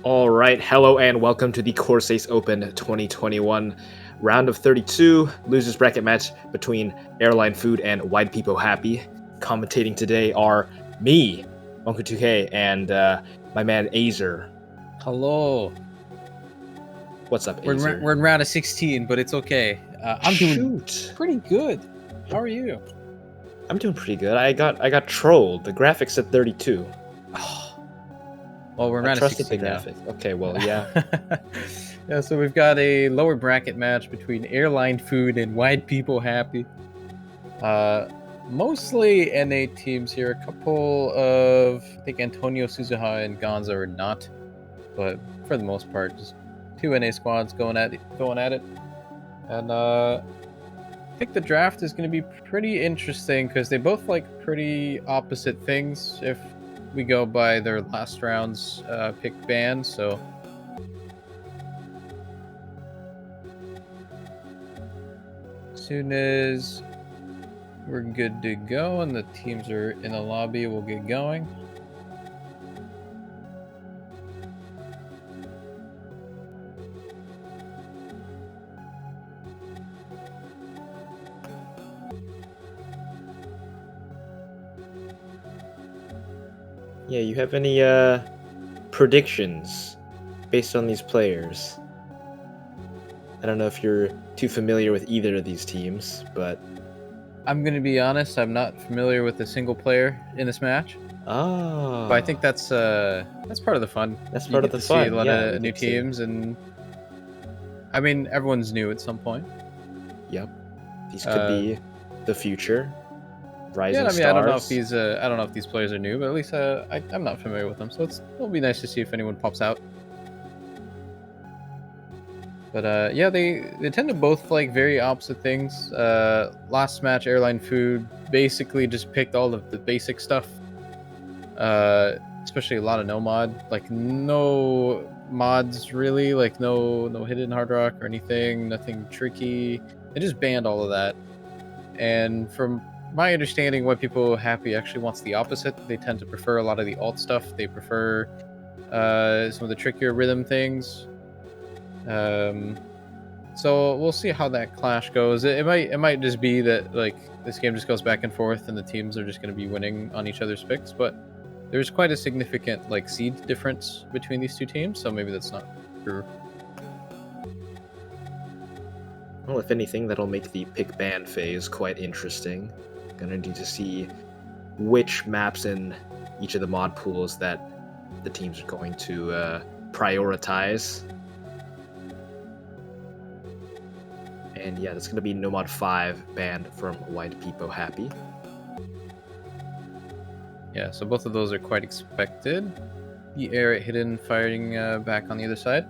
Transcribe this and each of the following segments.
All right, hello and welcome to the Corsace Open 2021 round of 32 losers bracket match between Airline Food and widepeepoHappy. Commentating today are me, Monku2K, and my man Azer. Hello. What's up, We're Azer? in round of 16, but it's okay. I'm doing pretty good. How are you? I'm doing pretty good. I got trolled. The graphics said 32. Well, we're in I round of trusted 16 the now. graphic. Okay, well, yeah. Yeah, so we've got a lower bracket match between Airline Food and widepeepoHappy. Mostly NA teams here. A couple of, I think Antonio Suzuha and Gonza are not, but for the most part, just two NA squads going at it. And I think the draft is going to be pretty interesting because they both like pretty opposite things if we go by their last round's pick band. So as soon as we're good to go and the teams are in the lobby, we'll get going. Yeah, you have any predictions based on these players? I don't know if you're too familiar with either of these teams, but I'm going to be honest, I'm not familiar with a single player in this match. But I think that's part of the fun. That's You part of get the to see a fun. lot Yeah, of we new get to- teams, and I mean everyone's new at some point. Yep, these could be the future. Rising Yeah, I mean, stars. I don't know if these players are new, but at least I'm not familiar with them, so it'll be nice to see if anyone pops out. But yeah, they tend to both like very opposite things. Last match, Airline Food basically just picked all of the basic stuff. Especially a lot of no mod, like no mods really, like no hidden hard rock or anything, nothing tricky. They just banned all of that. And from my understanding, widepeepoHappy actually wants the opposite. They tend to prefer a lot of the alt stuff. They prefer some of the trickier rhythm things. So we'll see how that clash goes. It might just be that like this game just goes back and forth, and the teams are just going to be winning on each other's picks. But there's quite a significant like seed difference between these two teams, so maybe that's not true. Well, if anything, that'll make the pick ban phase quite interesting. Gonna need to see which maps in each of the mod pools that the teams are going to prioritize. And yeah, that's gonna be No Mod 5 banned from widepeepoHappy. Yeah, so both of those are quite expected. The air hidden firing back on the other side.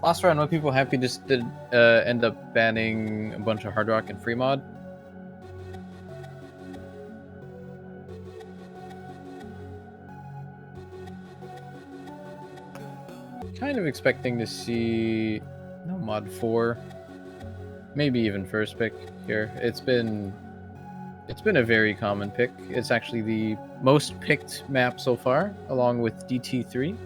Last round, widepeepoHappy just did end up banning a bunch of hard rock and free mod. Kind of expecting to see no mod 4, maybe even first pick here. It's been a very common pick. It's actually the most picked map so far, along with DT3.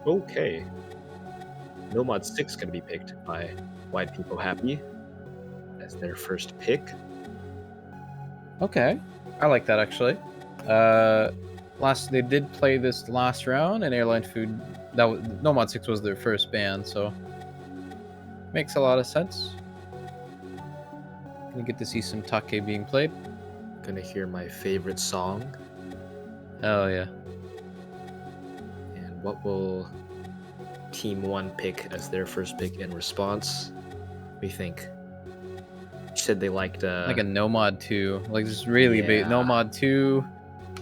Okay. No Mod 6 gonna be picked by widepeepoHappy as their first pick. Okay, I like that actually. They did play this last round, and Airline Food No Mod 6 was their first ban, so makes a lot of sense. Gonna get to see some Take being played. Gonna hear my favorite song. Oh yeah. And what will Team 1 pick as their first pick in response? We think said they liked like a no mod 2, like just really big. No Yeah. mod 2,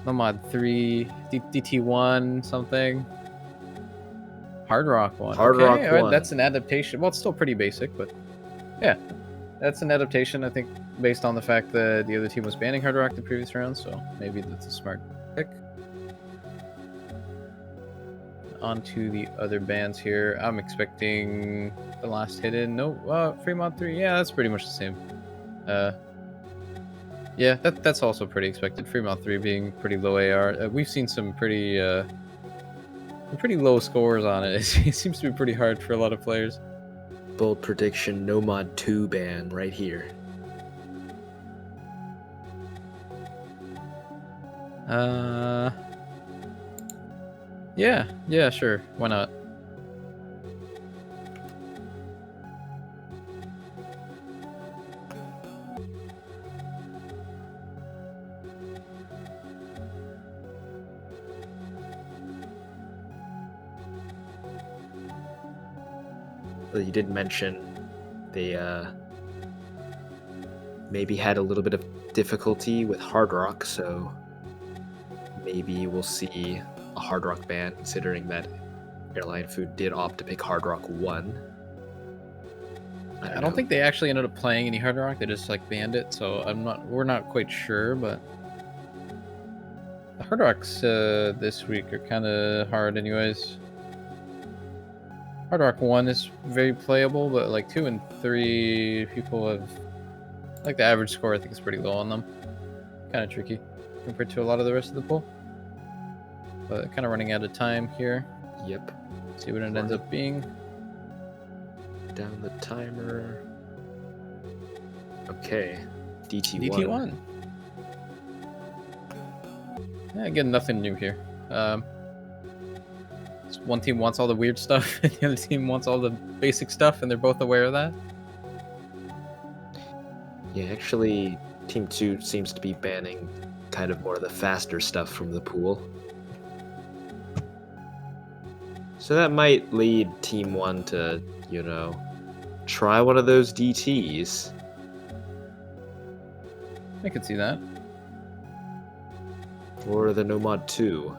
no mod 3, DT1 something. Hard Rock 1. Hard Okay, Rock all right, 1. that's an adaptation. Well, it's still pretty basic, but yeah, that's an adaptation. I think based on the fact that the other team was banning Hard Rock the previous round, so maybe that's a smart pick. On to the other bands here. I'm expecting the last hidden. No, Fremont 3. Yeah, that's pretty much the same. Yeah, that's also pretty expected. Fremont 3 being pretty low AR. We've seen some pretty low scores on it. It seems to be pretty hard for a lot of players. Bold prediction, no mod 2 ban right here. Yeah, sure. Why not? You did mention they maybe had a little bit of difficulty with Hard Rock, so maybe we'll see a Hard Rock ban, considering that Airline Food did opt to pick Hard Rock 1. I don't think they actually ended up playing any Hard Rock. They just like banned it, so we're not quite sure, but the Hard Rocks this week are kind of hard anyways. Hard Rock 1 is very playable, but like 2 and 3, people have, like the average score I think is pretty low on them. Kind of tricky compared to a lot of the rest of the pool. But kind of running out of time here. Yep. See what it ends up being. Down the timer. Okay. DT1. DT1. Yeah, again, nothing new here. One team wants all the weird stuff, and the other team wants all the basic stuff, and they're both aware of that. Yeah, actually, Team 2 seems to be banning kind of more of the faster stuff from the pool. So that might lead Team 1 to, you know, try one of those DTs. I could see that. Or the No Mod 2.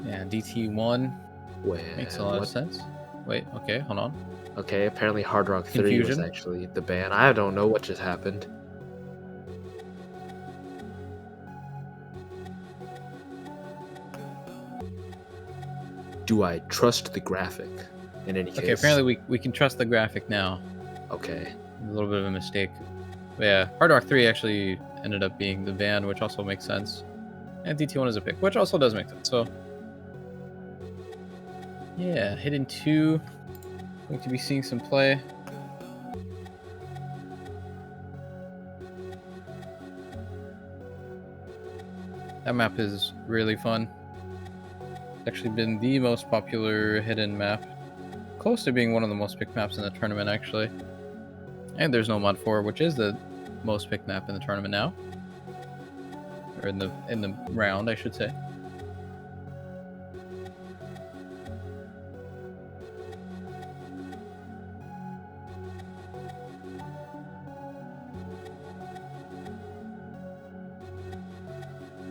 Yeah, DT1 Well, makes a lot of sense. Wait, okay, hold on. Okay, apparently Hard Rock 3 Confusion. was actually the ban. I don't know what just happened. Do I trust the graphic? In any case. Okay, apparently we can trust the graphic now. Okay. A little bit of a mistake. But yeah, Hard Rock 3 actually ended up being the ban, which also makes sense. And DT1 is a pick, which also does make sense. So yeah, Hidden 2. Going to be seeing some play. That map is really fun. It's actually been the most popular hidden map. Close to being one of the most picked maps in the tournament, actually. And there's no mod 4, which is the most picked map in the tournament now. Or in the round, I should say.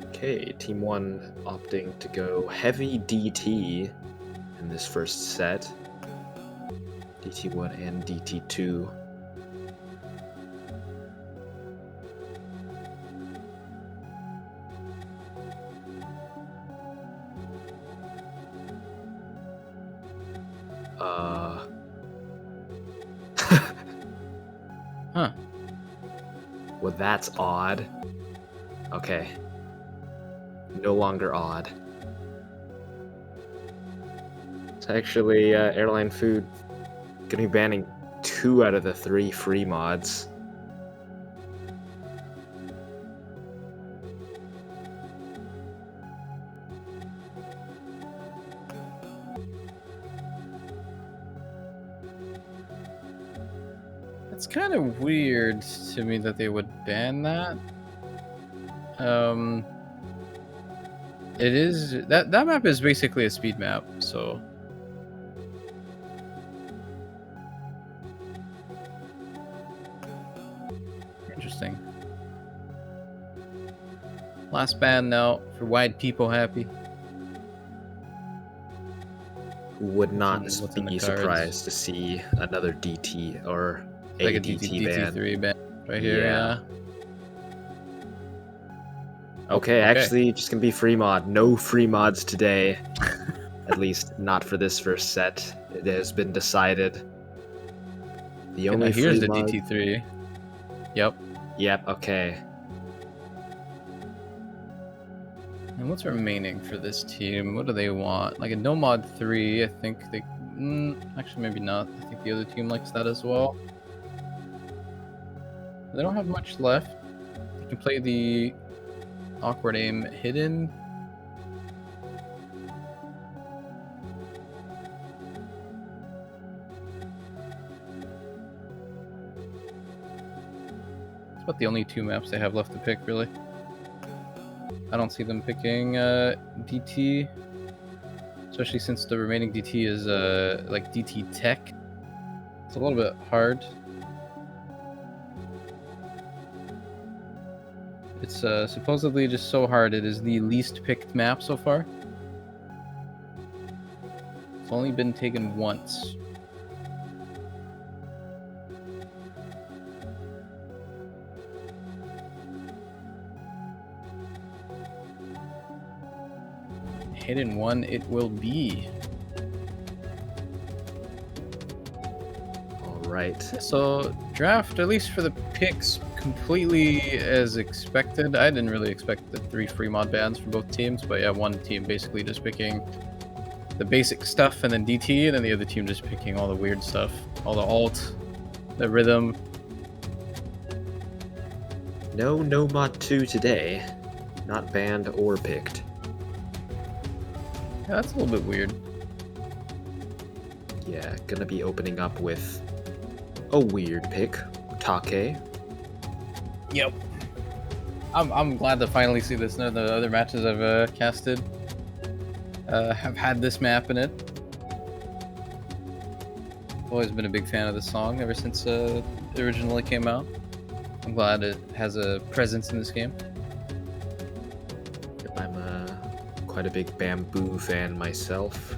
Okay, Team 1 opting to go heavy DT in this first set. DT1 and DT2. Huh. Well, that's odd. Okay. No longer odd. It's actually Airline Food gonna be banning 2 out of the 3 free mods. It's kind of weird to me that they would ban that. It is that map is basically a speed map, so interesting. Last ban now for widepeepoHappy. Who would not What's in the be cards? surprised to see another DT or Like a DT ban. DT3 ban right here, yeah. Okay, actually, just gonna be free mod. No free mods today. At least not for this first set. It has been decided. The only here's free the mod... DT3. Yep. Yep, okay. And what's remaining for this team? What do they want? Like a no mod 3, I think they... actually, maybe not. I think the other team likes that as well. They don't have much left. You can play the awkward aim hidden. It's about the only 2 maps they have left to pick, really. I don't see them picking DT, especially since the remaining DT is like DT Tech. It's a little bit hard. It's supposedly just so hard. It is the least picked map so far. It's only been taken once. Hidden one it will be. Alright. So draft, at least for the picks, completely as expected. I didn't really expect the 3 free mod bans for both teams, but yeah, one team basically just picking the basic stuff and then DT, and then the other team just picking all the weird stuff. All the alt, the rhythm. No mod 2 today. Not banned or picked. Yeah, that's a little bit weird. Yeah, gonna be opening up with a weird pick. Take. Yep. I'm glad to finally see this. None of the other matches I've casted have had this map in it. I've always been a big fan of this song ever since it originally came out. I'm glad it has a presence in this game. I'm quite a big Bamboo fan myself.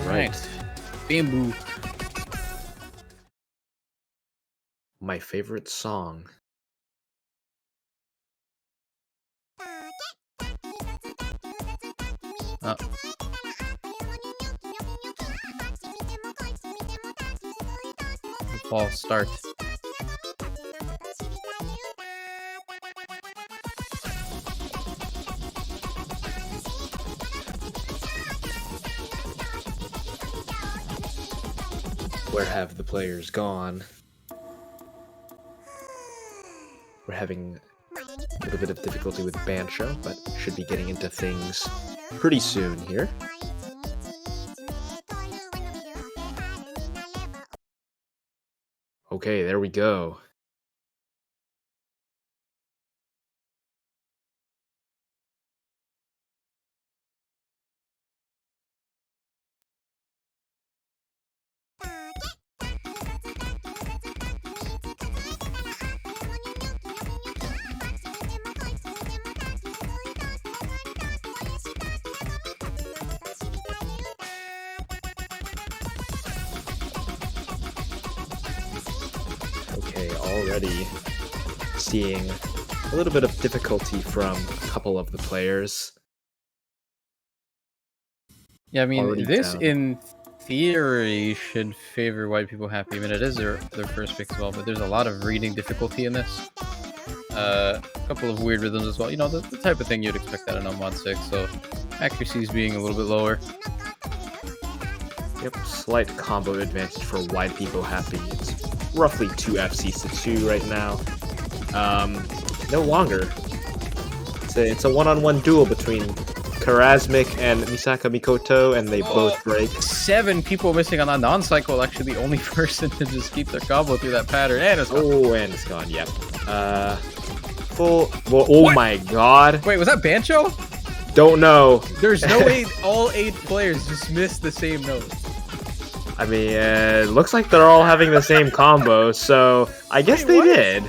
Alright. Bamboo. My favorite song. False start. Where have the players gone? We're having a little bit of difficulty with Bancho, but should be getting into things pretty soon here. Okay, there we go. already seeing a little bit of difficulty from a couple of the players. Yeah, I mean, Already this down. in theory should favor widepeepoHappy. I mean, it is their first pick as well, but there's a lot of reading difficulty in this. A couple of weird rhythms as well. You know, the type of thing you'd expect out of Mod 6, so accuracy's being a little bit lower. Yep, slight combo advantage for widepeepoHappy. It's roughly 2 FCs to 2 right now. No longer. It's a one-on-one duel between Karasmic and Misaka Mikoto, and they both break. 7 people missing on that non-cycle. Actually, the only person to just keep their combo through that pattern. And it's gone. Oh, and it's gone. Yep. Full. Well, oh What? my god. Wait, was that Bancho? Don't know. There's no way all 8 players just missed the same note. I mean, it looks like they're all having the same combo, so I guess they what? did.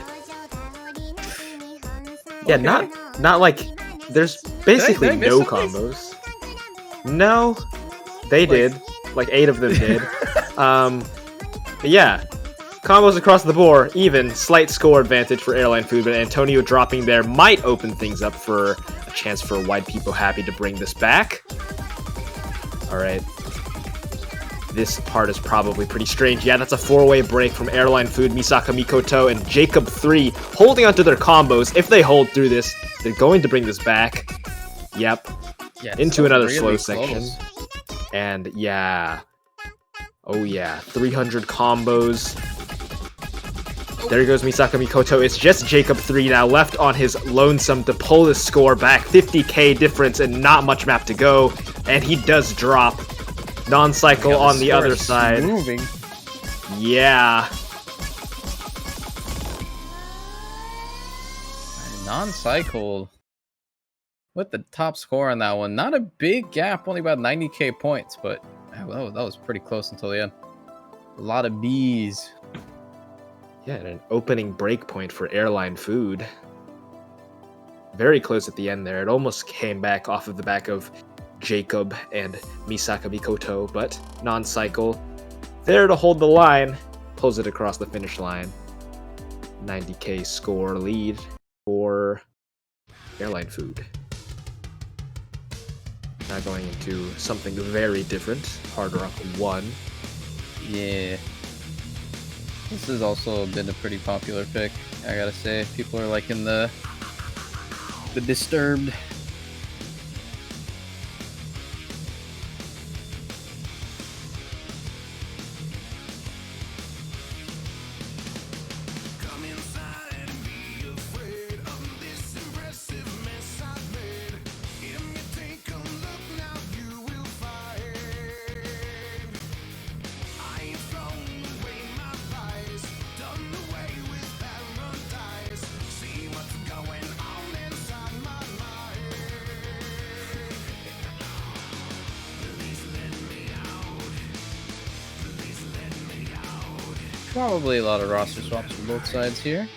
Yeah, Okay. not like there's basically did I miss no something? combos. No, they did. Like 8 of them did. But yeah, combos across the board, even slight score advantage for Airline Food, but Antonio dropping there might open things up for a chance for widepeepoHappy to bring this back. All right. This part is probably pretty strange. Yeah, that's a 4-way break from Airline Food, Misaka Mikoto, and Jacob 3 holding onto their combos. If they hold through this, they're going to bring this back. Yep. Yeah, Into another slow close. section. And yeah. Oh yeah, 300 combos. There goes Misaka Mikoto. It's just Jacob 3 now left on his lonesome to pull this score back. 50k difference and not much map to go. And he does drop. Non-cycle on the other side. Moving. Yeah. Non-cycle with the top score on that one. Not a big gap, only about 90k points, but that was pretty close until the end. A lot of B's. Yeah, and an opening break point for Airline Food. Very close at the end there. It almost came back off of the back of Jacob and Misaka Mikoto, but non-cycle. There to hold the line. Pulls it across the finish line. 90k score lead for Airline Food. Now going into something very different. Hard Rock 1. Yeah. This has also been a pretty popular pick, I gotta say. People are liking the Disturbed. Probably a lot of roster swaps for both sides here.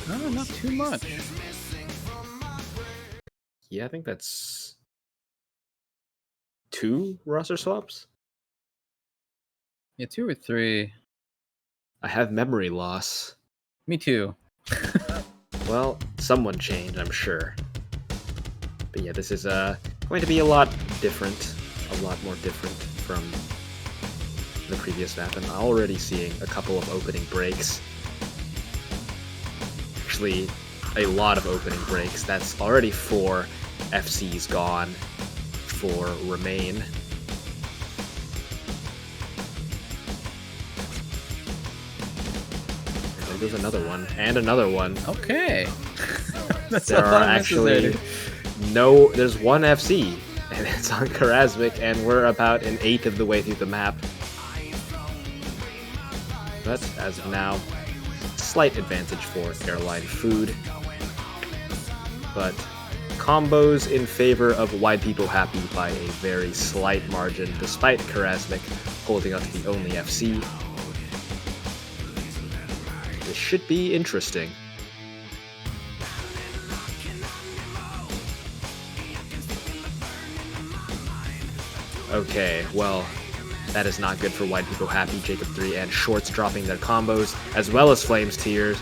No, not too much. Yeah, I think that's 2 roster swaps. Yeah, 2 or 3. I have memory loss. Me too. Well, someone changed, I'm sure. But yeah, this is going to be a lot different. A lot more different from the previous map. And I'm already seeing a couple of opening breaks. Actually, a lot of opening breaks. That's already 4 FCs gone for Remain. And there goes another one. And another one. Okay. That's There a are lot of actually misses there's one FC, and it's on Karasmic, and we're about an 1/8 of the way through the map. But as of now, slight advantage for Airline Food. But combos in favor of widepeepoHappy by a very slight margin, despite Corsace holding up to the only FC. This should be interesting. Okay, well, that is not good for widepeepoHappy. Jacob 3 and Shorts dropping their combos, as well as Flames Tears.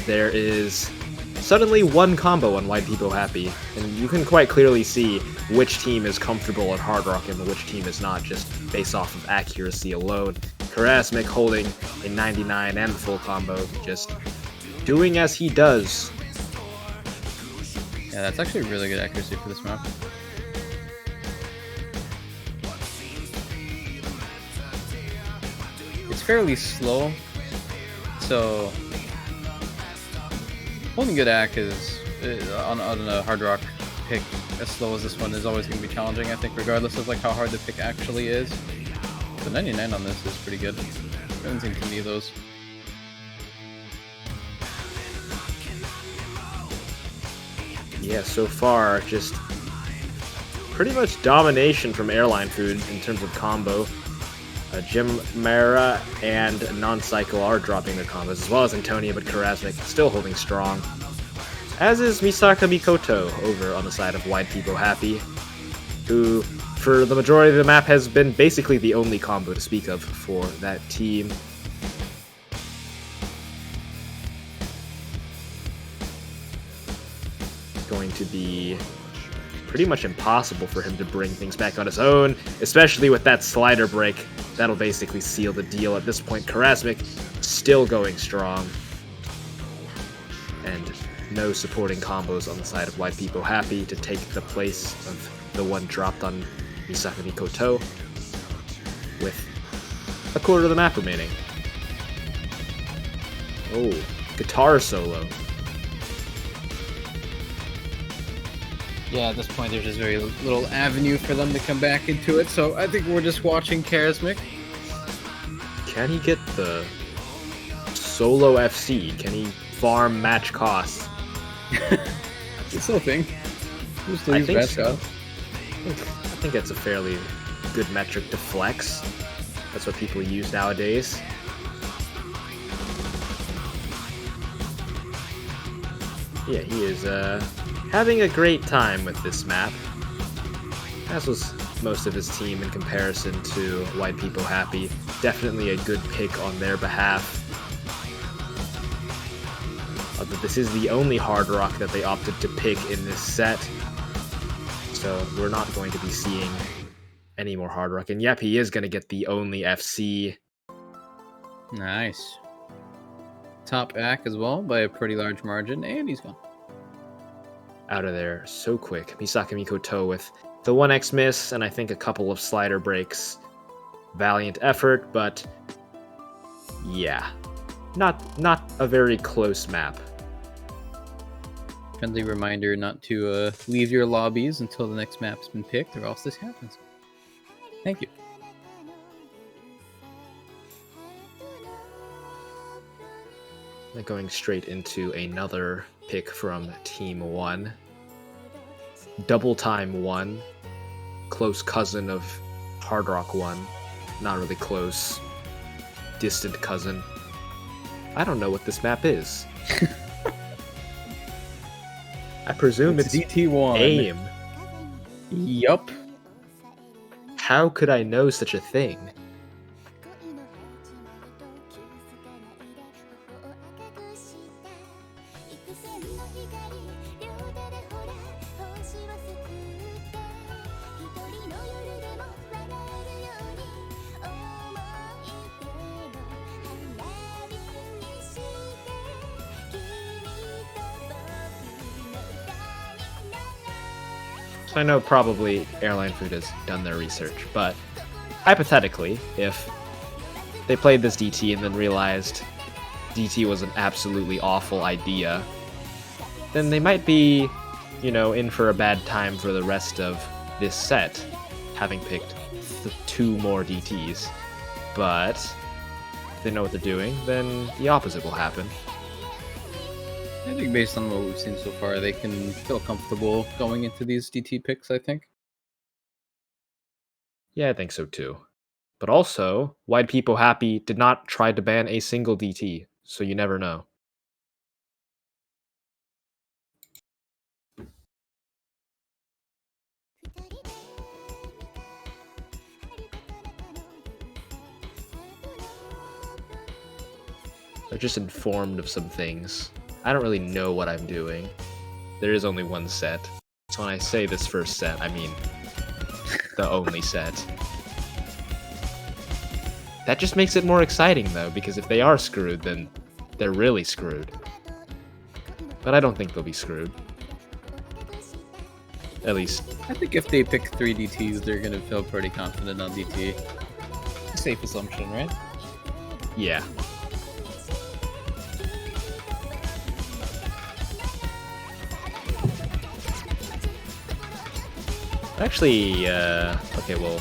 There is suddenly one combo on widepeepoHappy, and you can quite clearly see which team is comfortable on Hard Rock and which team is not, just based off of accuracy alone. Corsace holding a 99 and the full combo, just doing as he does. Yeah, that's actually really good accuracy for this map. It's fairly slow, so holding good AC is on a Hard Rock pick as slow as this one is always going to be challenging, I think, regardless of like how hard the pick actually is. The 99 on this is pretty good. I haven't seen too many of those. Yeah, so far, just pretty much domination from Airline Food in terms of combo. Jim Mara and Non-Cycle are dropping their combos, as well as Antonia, but Corsace still holding strong. As is Misaka Mikoto over on the side of widepeepoHappy, who, for the majority of the map, has been basically the only combo to speak of for that team. Going to be pretty much impossible for him to bring things back on his own, especially with that slider break. That'll basically seal the deal at this point. Corsace still going strong. And no supporting combos on the side of widepeepoHappy to take the place of the one dropped on Misaka Mikoto, with a quarter of the map remaining. Oh, guitar solo. Yeah, at this point there's just very little avenue for them to come back into it, so I think we're just watching Corsace. Can he get the solo FC? Can he farm match costs? It's still a thing. I think so. I think that's a fairly good metric to flex. That's what people use nowadays. Yeah, he is having a great time with this map, as was most of his team in comparison to widepeepoHappy. Definitely a good pick on their behalf. Although this is the only Hard Rock that they opted to pick in this set, so we're not going to be seeing any more Hard Rock. And yep, he is going to get the only FC. Nice. Top AC as well by a pretty large margin, and he's gone. Out of there so quick. Misaka Mikoto with the 1x miss, and I think a couple of slider breaks. Valiant effort, but yeah, not a very close map. Friendly reminder not to leave your lobbies until the next map's been picked, or else this happens. Thank you. Going straight into another pick from Team 1. Double Time 1. Close cousin of Hard Rock 1. Not really close. Distant cousin. I don't know what this map is. I presume it's DT1. AIM. Yup. How could I know such a thing? So I know probably Airline Food has done their research, but hypothetically, if they played this DT and then realized DT was an absolutely awful idea, then they might be, in for a bad time for the rest of this set, having picked 2 more DTs. But they know what they're doing, then the opposite will happen. I think based on what we've seen so far, they can feel comfortable going into these DT picks, I think. Yeah, I think so too. But also, widepeepoHappy did not try to ban a single DT, so you never know. They're just informed of some things. I don't really know what I'm doing. There is only one set. So when I say this first set, I mean the only set. That just makes it more exciting though, because if they are screwed, then they're really screwed. But I don't think they'll be screwed. At least, I think if they pick 3 DTs, they're gonna feel pretty confident on DT. Safe assumption, right? yeah. Actually, okay, well,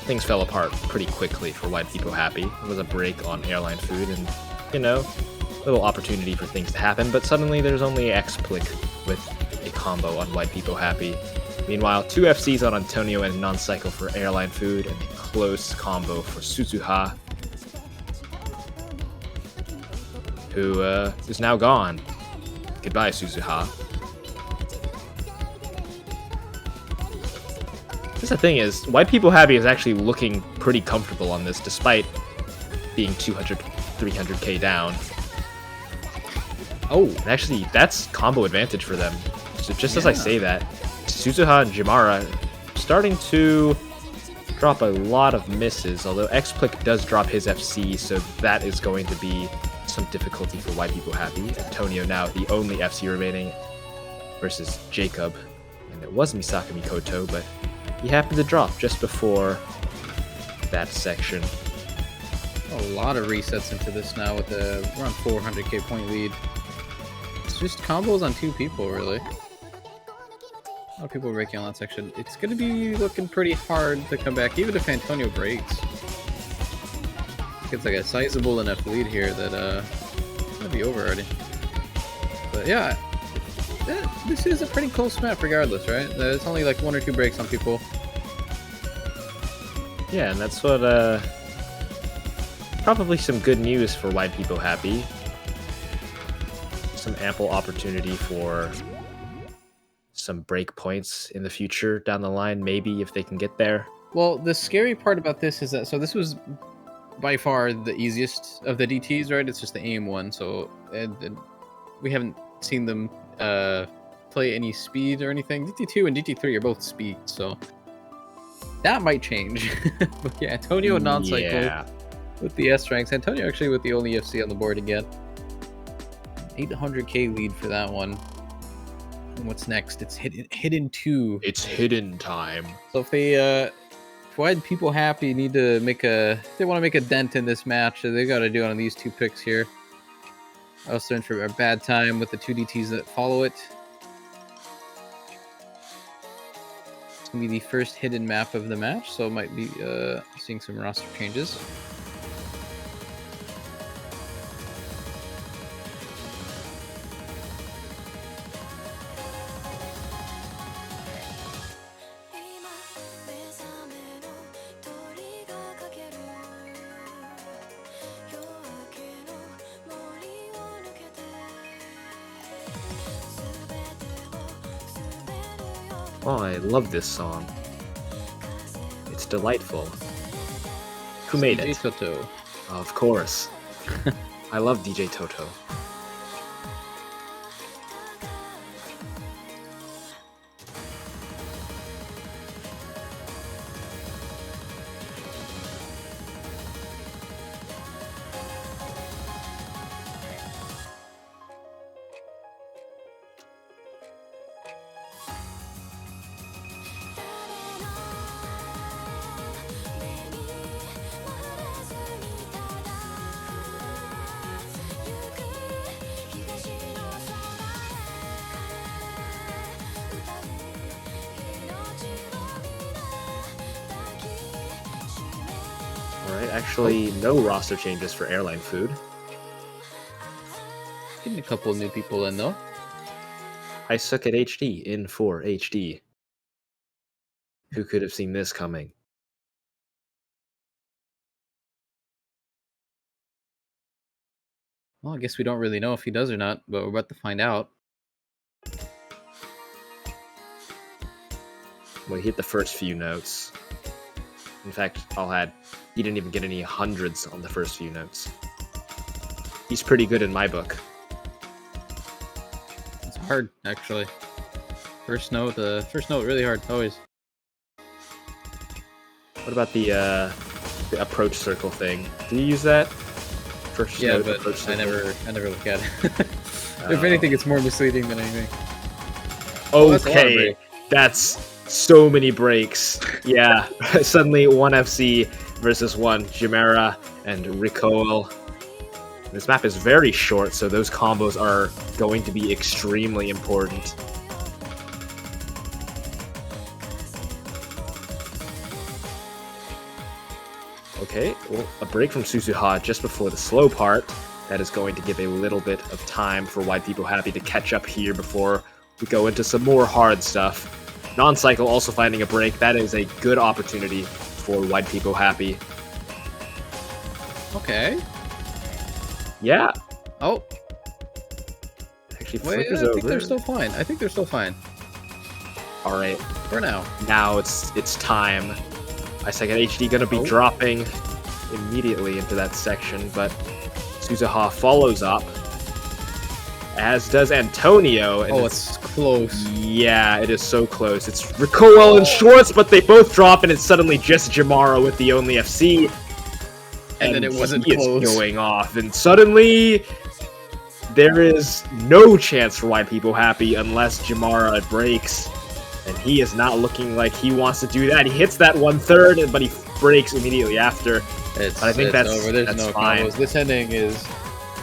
things fell apart pretty quickly for widepeepoHappy. It was a break on airline food and, you know, little opportunity for things to happen, but suddenly there's only X-Plick with a combo on widepeepoHappy. Meanwhile, 2 FCs on Antonio and non-cycle for airline food and a close combo for Suzuha, who is now gone. Goodbye, Suzuha. The thing is, widepeepoHappy is actually looking pretty comfortable on this, despite being 200, 300k down. Oh, and actually, that's combo advantage for them. So just as I say that, Suzuha and Jimara starting to drop a lot of misses, although X-Plick does drop his FC, so that is going to be some difficulty for widepeepoHappy. Antonio now the only FC remaining versus Jacob, and it was Misaka Mikoto, but he happened to drop just before that section. A lot of resets into this now with a around 400k point lead. It's just combos on 2 people, really. A lot of people breaking on that section. It's going to be looking pretty hard to come back, even if Antonio breaks. It's like a sizable enough lead here that it's going to be over already. But yeah, this is a pretty close map regardless, right? It's only like 1 or 2 breaks on people. Yeah, and that's what, probably some good news for widepeepoHappy. Some ample opportunity for some break points in the future down the line, maybe, if they can get there. Well, the scary part about this is that, so this was by far the easiest of the DTs, right? It's just the aim one, so and we haven't seen them play any speed or anything. DT2 and DT3 are both speed, so that might change. But yeah, Antonio non-cycle with the S ranks. Antonio actually with the only FC on the board again. 800k lead for that one. And what's next? It's hidden 2. It's hidden time. So if they widepeepoHappy need to make they want to make a dent in this match, they got to do it on these 2 picks here. Also in for a bad time with the 2 DTs that follow it. It's gonna be the first hidden map of the match, so it might be seeing some roster changes. Oh, I love this song. It's delightful. Who made it? DJ Toto. Of course. I love DJ Toto. Alright, actually, no roster changes for Airline Food. Getting a couple of new people in, though. I suck at HD in for HD. Who could have seen this coming? Well, I guess we don't really know if he does or not, but we're about to find out. Well, he hit the first few notes. In fact, I'll add, he didn't even get any hundreds on the first few notes. He's pretty good in my book. It's hard, actually. First note really hard, always. What about the approach circle thing? Do you use that? First Yeah, note, but approach I circle? never look at it. If anything, it's more misleading than anything. Okay, that's so many breaks. Yeah, suddenly one FC versus one Chimera and Recoil. This map is very short, so those combos are going to be extremely important. Okay, well, a break from Suzuha just before the slow part. That is going to give a little bit of time for widepeepoHappy to catch up here before we go into some more hard stuff. Non-cycle also finding a break. That is a good opportunity for widepeepoHappy. Okay. Yeah. Oh. Actually Wait, flickers I over. think they're still fine. I think they're still fine. Alright. For now. Now it's time. I second HD gonna be dropping immediately into that section, but Suzuha follows up. As does Antonio. And it's close. Yeah, it is so close. It's Recoil and Schwartz, but they both drop, and it's suddenly just Jamara with the only FC. And then it wasn't he close. is going off, and suddenly there is no chance for widepeepoHappy unless Jamara breaks. And he is not looking like he wants to do that. He hits that 1/3, but he breaks immediately after. But I think that's over. There's that's no fine. combos. This ending is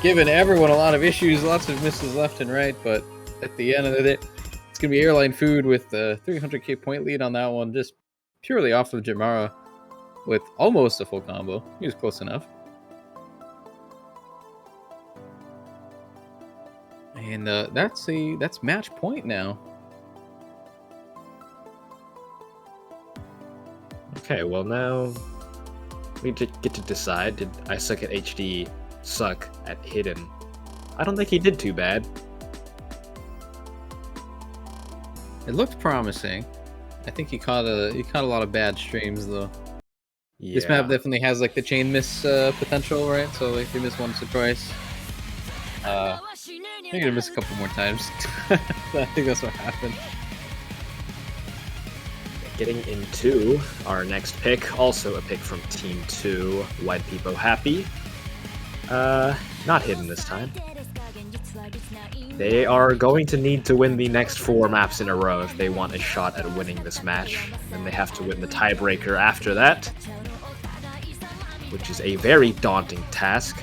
giving everyone a lot of issues, lots of misses left and right, but at the end of the day, it's going to be Airline Food with the 300k point lead on that one, just purely off of Jamara with almost a full combo. He was close enough. And that's match point now. Okay, well now we get to decide, did I suck at HD suck at hidden? I don't think he did too bad. It looked promising. I think he caught a lot of bad streams though. Yeah. This map definitely has like the chain miss potential, right? So like if you miss once or twice, you're gonna miss a couple more times. I think that's what happened. Getting into our next pick, also a pick from Team 2, widepeepoHappy. Not hidden this time. They are going to need to win the next 4 maps in a row if they want a shot at winning this match. Then they have to win the tiebreaker after that, which is a very daunting task.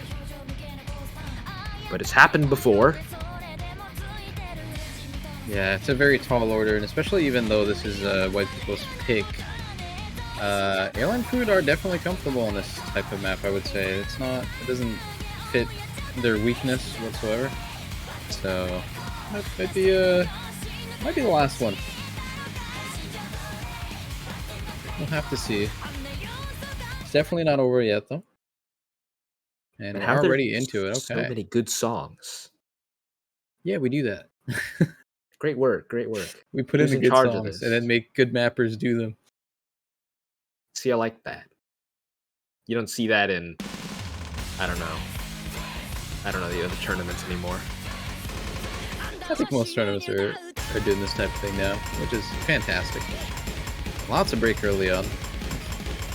But it's happened before. Yeah, it's a very tall order, and especially even though this is widepeepo's pick, Airline Food are definitely comfortable on this type of map. I would say it doesn't fit their weakness whatsoever. So that might be the last one. We'll have to see. It's definitely not over yet, though. And we're already into it. Okay. So many good songs. Yeah, we do that. Great work, great work. We put Who's in the in good charge of songs this? and then make good mappers do them. See, I like that. You don't see that in, I don't know the other tournaments anymore. I think most tournaments are doing this type of thing now, which is fantastic. Lots of break early on.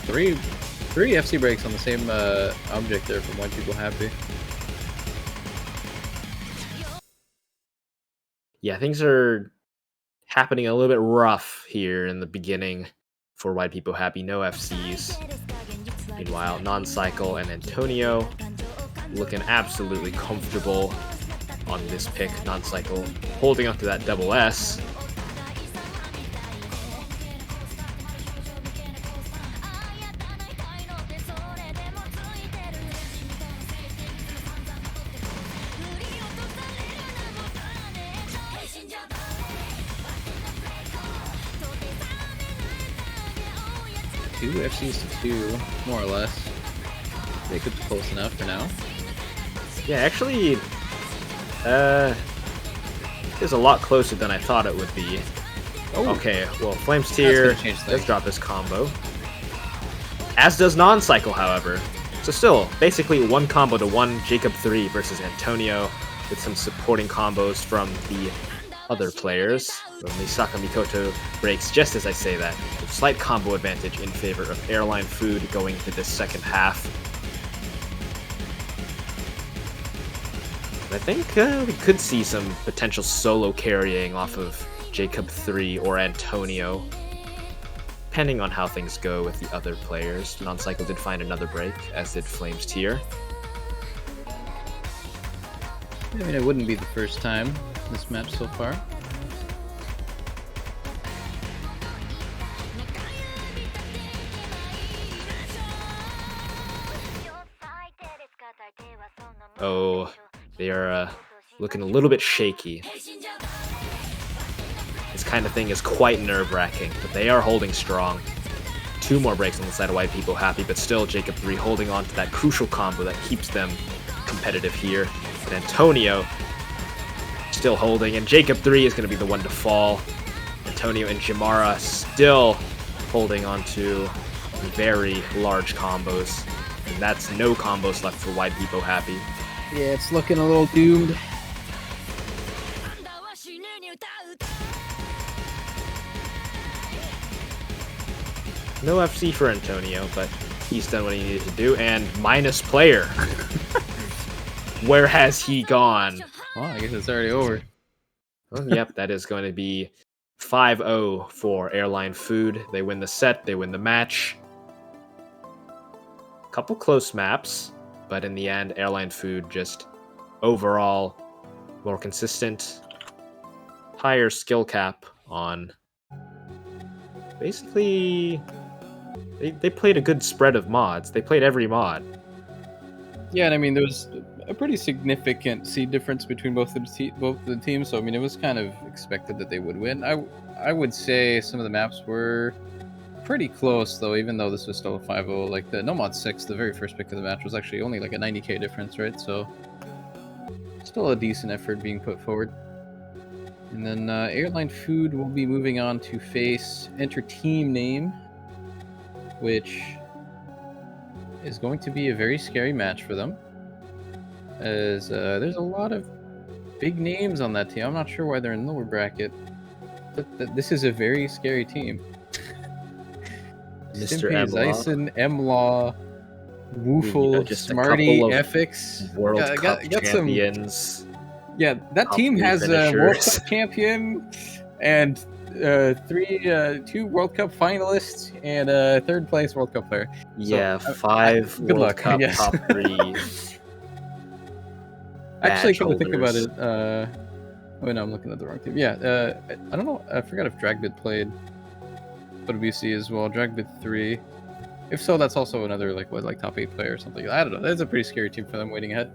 Three FC breaks on the same object there from widepeepoHappy. Yeah, things are happening a little bit rough here in the beginning for widepeepoHappy. No FCs. Meanwhile, Non-Cycle and Antonio looking absolutely comfortable on this pick. Non-Cycle holding up to that double S. 2 FCs to 2, more or less. I think it's close enough for now. Yeah, actually, it's a lot closer than I thought it would be. Oh. Okay, well, Flames Tier does drop his combo. As does Non-Cycle, however. So still, basically 1 combo to 1 Jacob 3 versus Antonio, with some supporting combos from the other players. Misaka Mikoto breaks just as I say that. A slight combo advantage in favor of Airline Food going into this second half. I think we could see some potential solo carrying off of Jacob 3 or Antonio, depending on how things go with the other players. Non-Cycle did find another break, as did Flames Tier. I mean, it wouldn't be the first time this match so far. Oh, they are looking a little bit shaky. This kind of thing is quite nerve-wracking, but they are holding strong. 2 more breaks on the side of widepeepoHappy, but still Jacob 3 holding on to that crucial combo that keeps them competitive here. But Antonio still holding, and Jacob 3 is going to be the one to fall. Antonio and Jimara still holding on to very large combos. And that's no combos left for widepeepoHappy. Yeah, it's looking a little doomed. No FC for Antonio, but he's done what he needed to do, and minus player. Where has he gone? Well, I guess it's already over. Well, yep, that is going to be 5-0 for Airline Food. They win the set, they win the match. Couple close maps, but in the end, Airline Food just overall more consistent, higher skill cap on. Basically, they played a good spread of mods. They played every mod. Yeah, and I mean, there was a pretty significant seed difference between both the teams, so I mean, it was kind of expected that they would win. I would say some of the maps were pretty close, though, even though this was still a 5-0. Like the No Mod 6, the very first pick of the match, was actually only like a 90k difference, right? So still a decent effort being put forward. And then Airline Food will be moving on to face Enter Team Name, which is going to be a very scary match for them, as there's a lot of big names on that team. I'm not sure why they're in the lower bracket, but this is a very scary team. Mr. Stimpy, Zyson, M-Law, Woofle, Smarty, FX. World Cup champions. Yeah, that team has a World Cup champion and 2 World Cup finalists and a 3rd place World Cup player. Yeah, so, 5 World luck, Cup top 3. Actually, come to think about it, oh no, I'm looking at the wrong team. Yeah, I don't know. I forgot if Dragbid played WBC as well. Dragbid 3. If so, that's also another like top 8 player or something. I don't know. That's a pretty scary team for them waiting ahead.